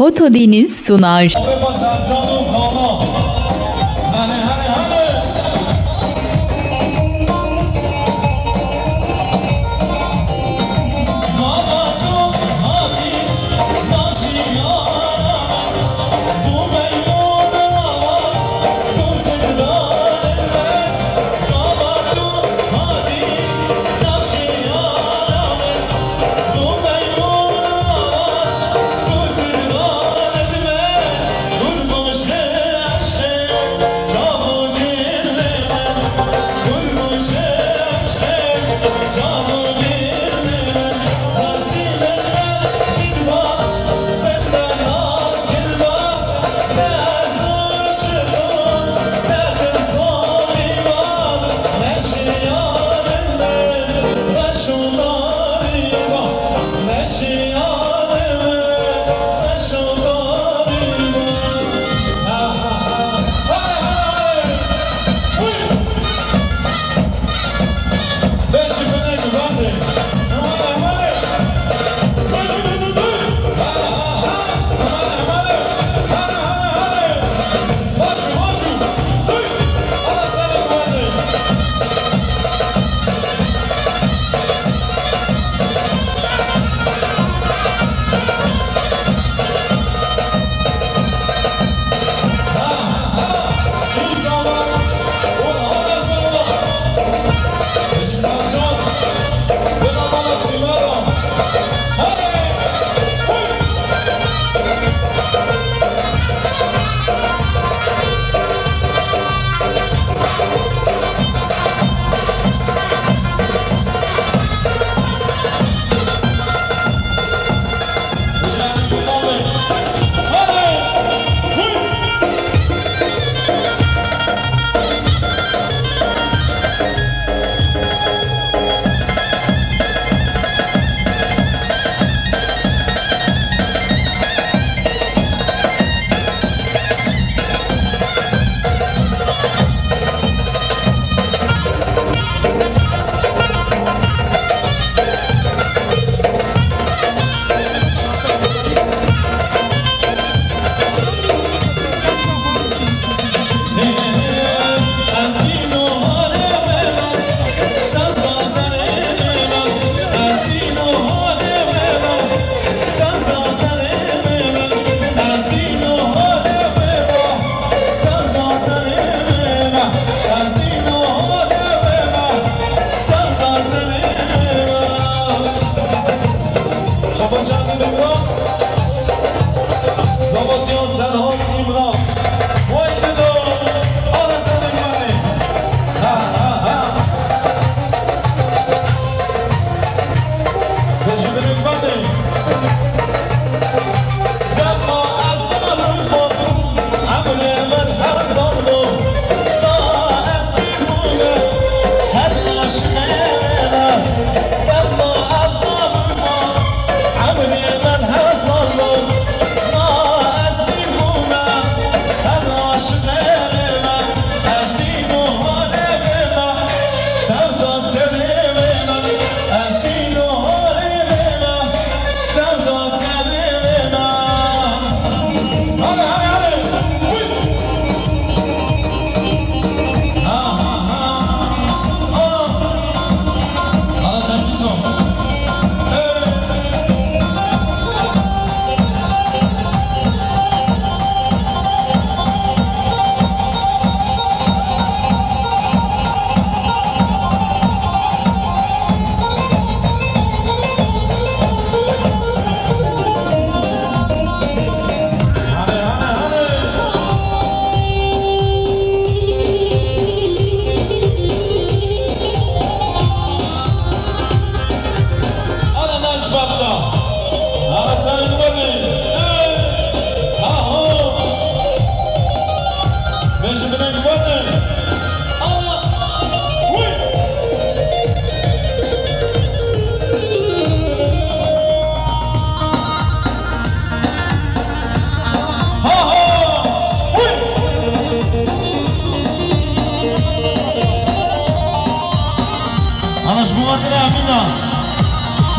Fotodeniz sunar.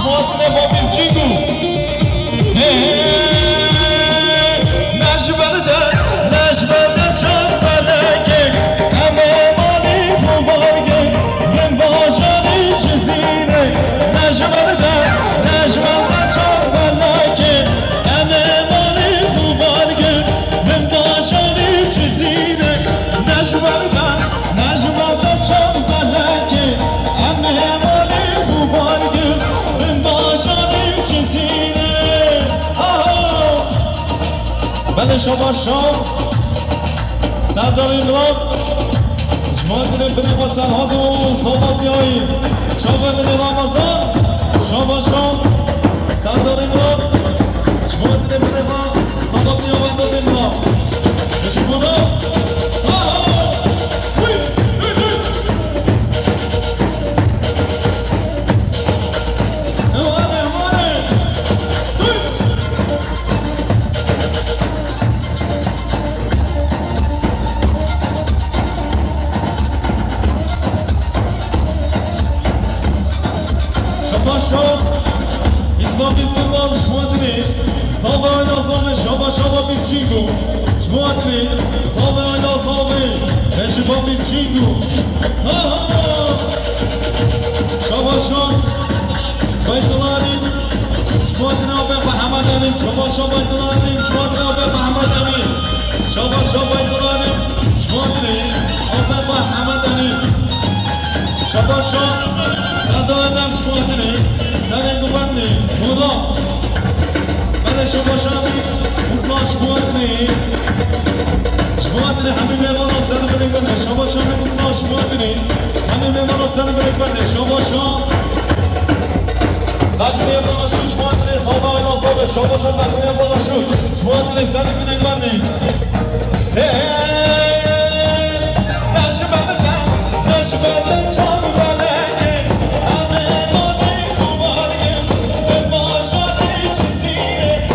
Mostra Bob Antigo. بله شما سردار انقلاب شما کنیم بریم با سرحاد و صحبت بیاییم شما بینید رمضان شما سردار انقلاب شما کنیم بریم با صحبت بیاییم داد انقلاب بشید بودا شما بیچینگو شما اتری صابه آیلا صابه شما بیچینگو شما بایدولاریم شما دنابه محمد علیم شما بایدولاریم شما دنابه محمد علیم شما بایدولاریم شما دنابه محمد علیم شما صدادم شما دنی سرنگو بندی مودا بله شما شامی شما همین میمانا سر بریم بنده شما شما همین میمانا سر بریم بنده شما قدمی باناشو شما صحبه آینا صحبه شما قدمی باناشو شما سر بریم بنده نشبه چامو بلنگه همه مانی خوبارگه به باشادی چیزیه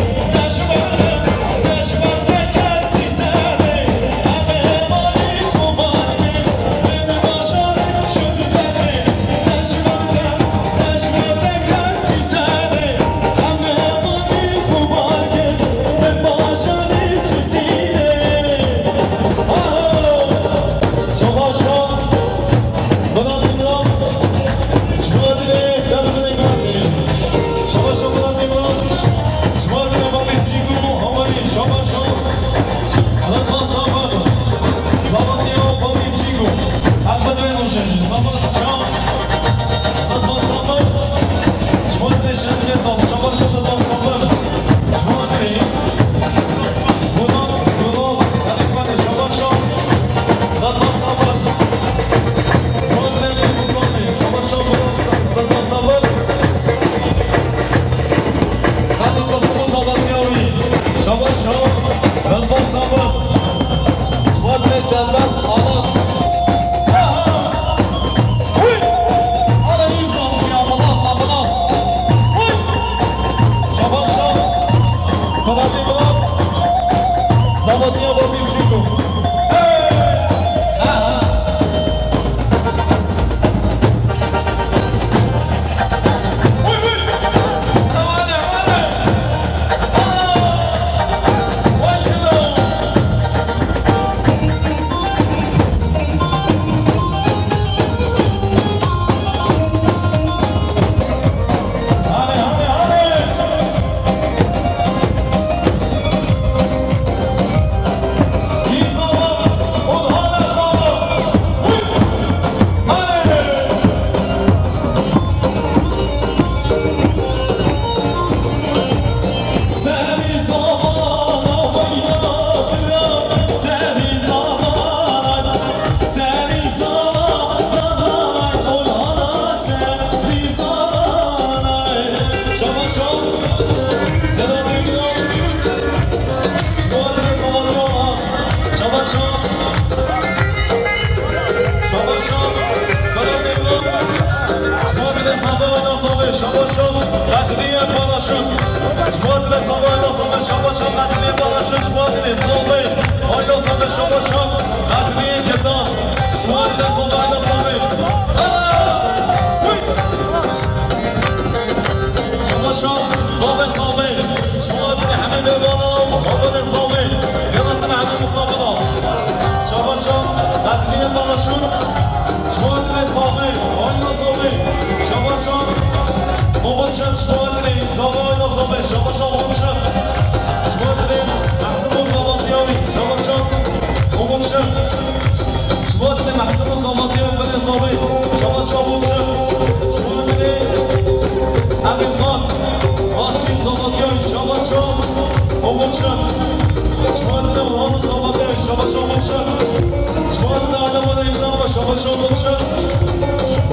شد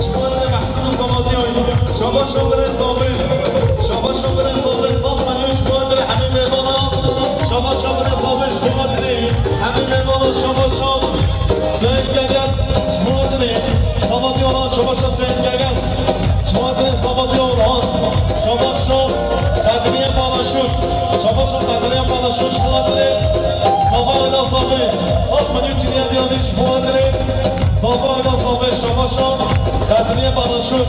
جوان محسن صمادی شبا شبر زابل شبا شبر زابل صاد منیوش بادر همین میدانا شبا شبر زابل شبادری همین میدانا شبا شب زنگگز شبادری صمادی آنان شبا شب زنگگز شبادری صمادی آنان شبا شب قدریه بالاشون شبا شب قدریه بالاشون شبادری صابر دا صابر صاد منیوش کنیه دیانی شبادری صابر دا صابر شبا شب قدریه بالاشون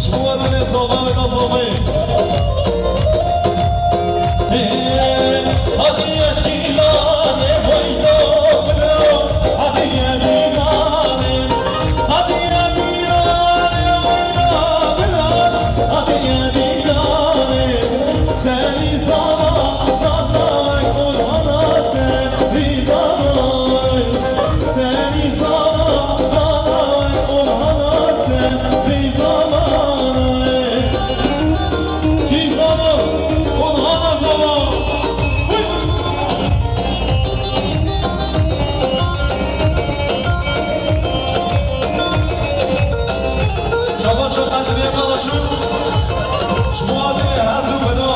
شبادری صابر دا صابر هدیه دیلانه ویدا بلو هدیه دیلانه هدیه دیلانه ویدا بلو هدیه دیلانه سری زمان نامک قرآن سری زمان سری زمان نامک قرآن سری زمان کی زمان قرآن زمان شما شد قدریه بالاشون شما دیگه هر دو بنا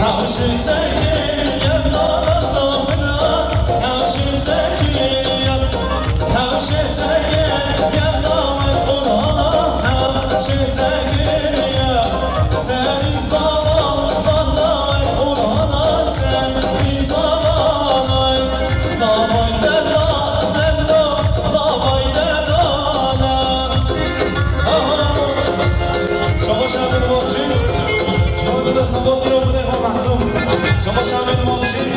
همشی زنگی یادم بنا همشی زنگی همشی زنگی یادم قرآن همشی زنگی سری زمان نامک قرآن سری زمان زابای دلا دلا زابای دلانم شما شامل باشید شما بده زبان رو بده هم محسوم شما شامل باشید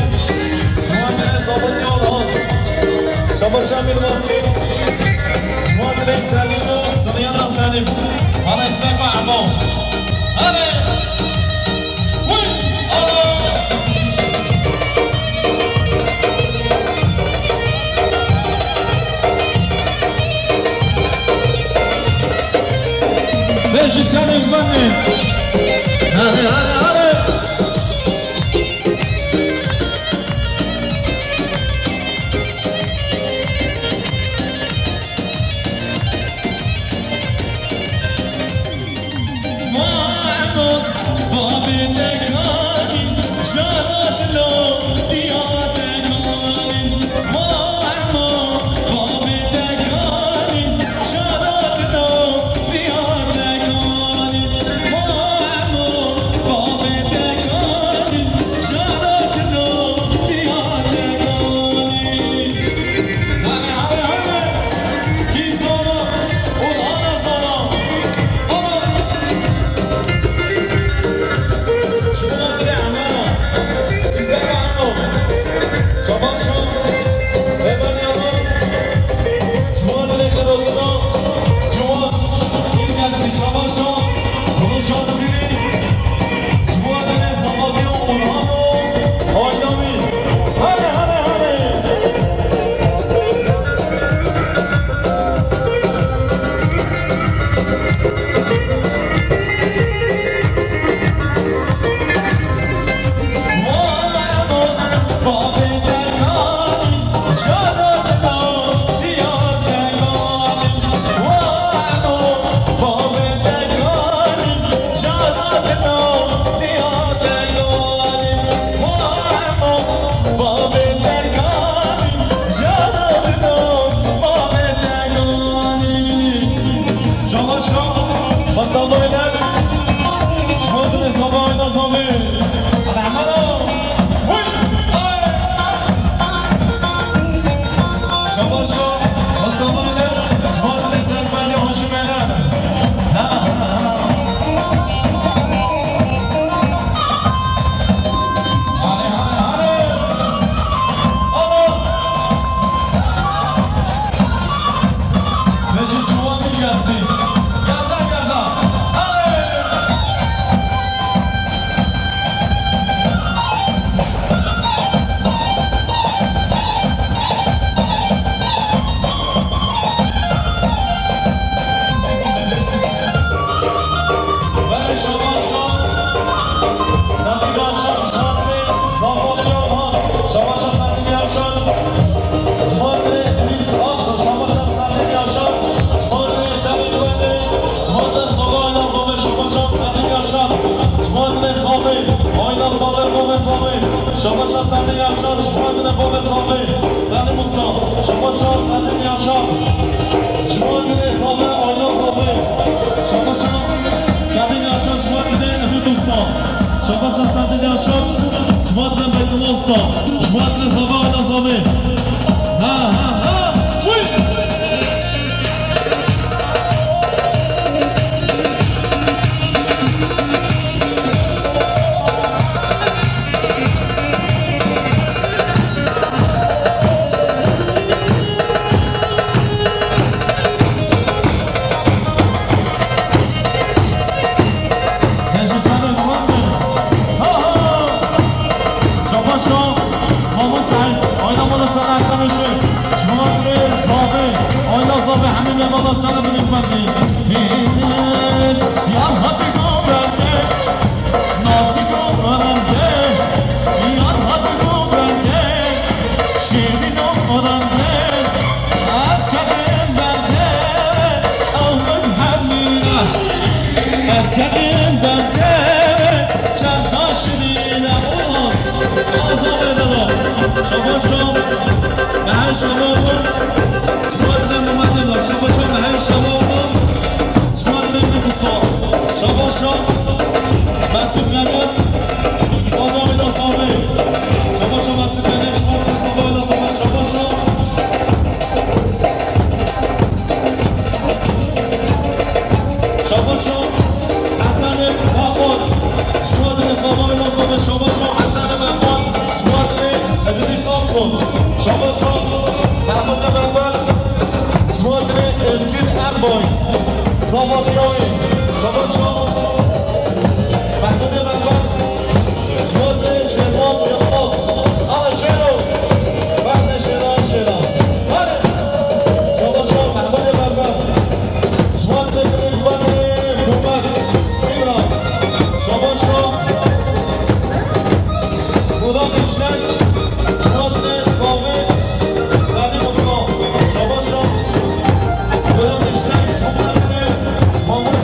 شما بده زبان یاران شما شامل باشید شما بده سلیم و سلیان سلیم آن استقا عمو آره وی آره بشی سلیم بنی آره آره آره معصوم باب تکانیم جانات لو دیات نانیم معمو باب تکانیم جانات لو دیات نانیم معمو باب زندگی آشان شانده زاوال یومان شباشا زندگی آشان جمادر لیس آسا شباشا زندگی آشان جمادر زمین بنده جمادر زاوه آینا زاوه شباشا زندگی آشان جمادر زاوه آینا زاوه بومه زاوه شباشا زندگی آشان جمادر بومه زاوه زنی موسا شباشا زندگی آشان جمادر زاوه آینا زاوه شباشا زندگی آشان جمادر نهو دوستان شباشا زندگی آشان جمادر بیت موستا جمادر زاوه آینا زاوه ها ها ها وی Mama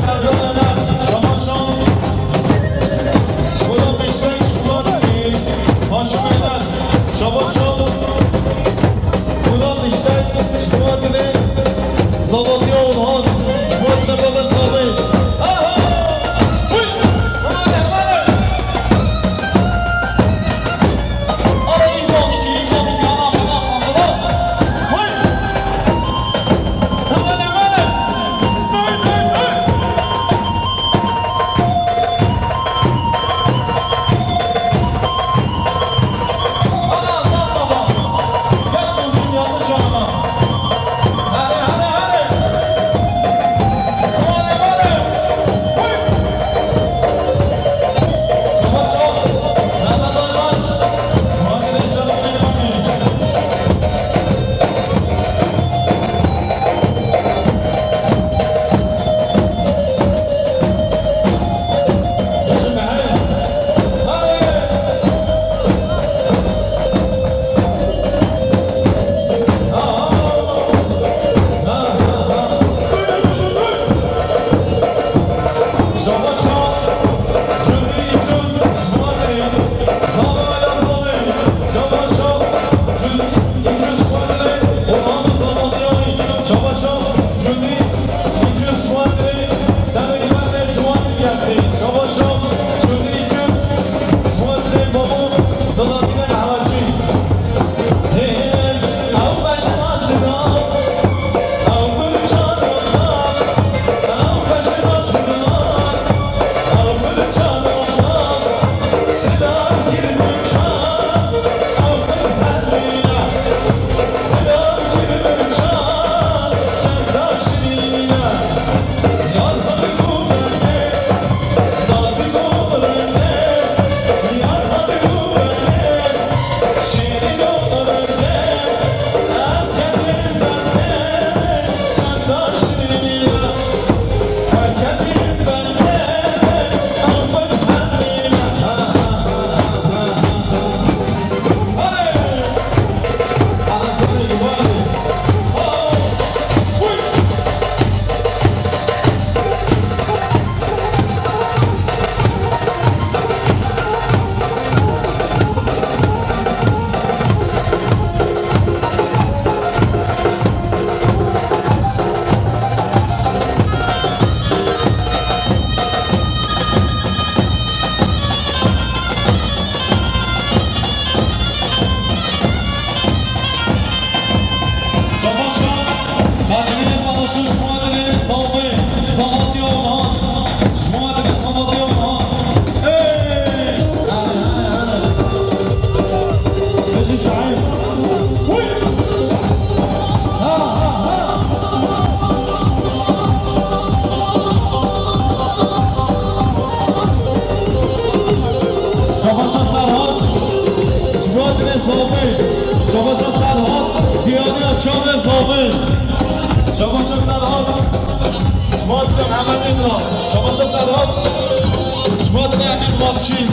شاباشا سرحال جوادن زابی شاباشا سرحال دیانی چام زابی شاباشا سرحال جوادن همه میدونم شاباشا سرحال جوادن امیر بابچین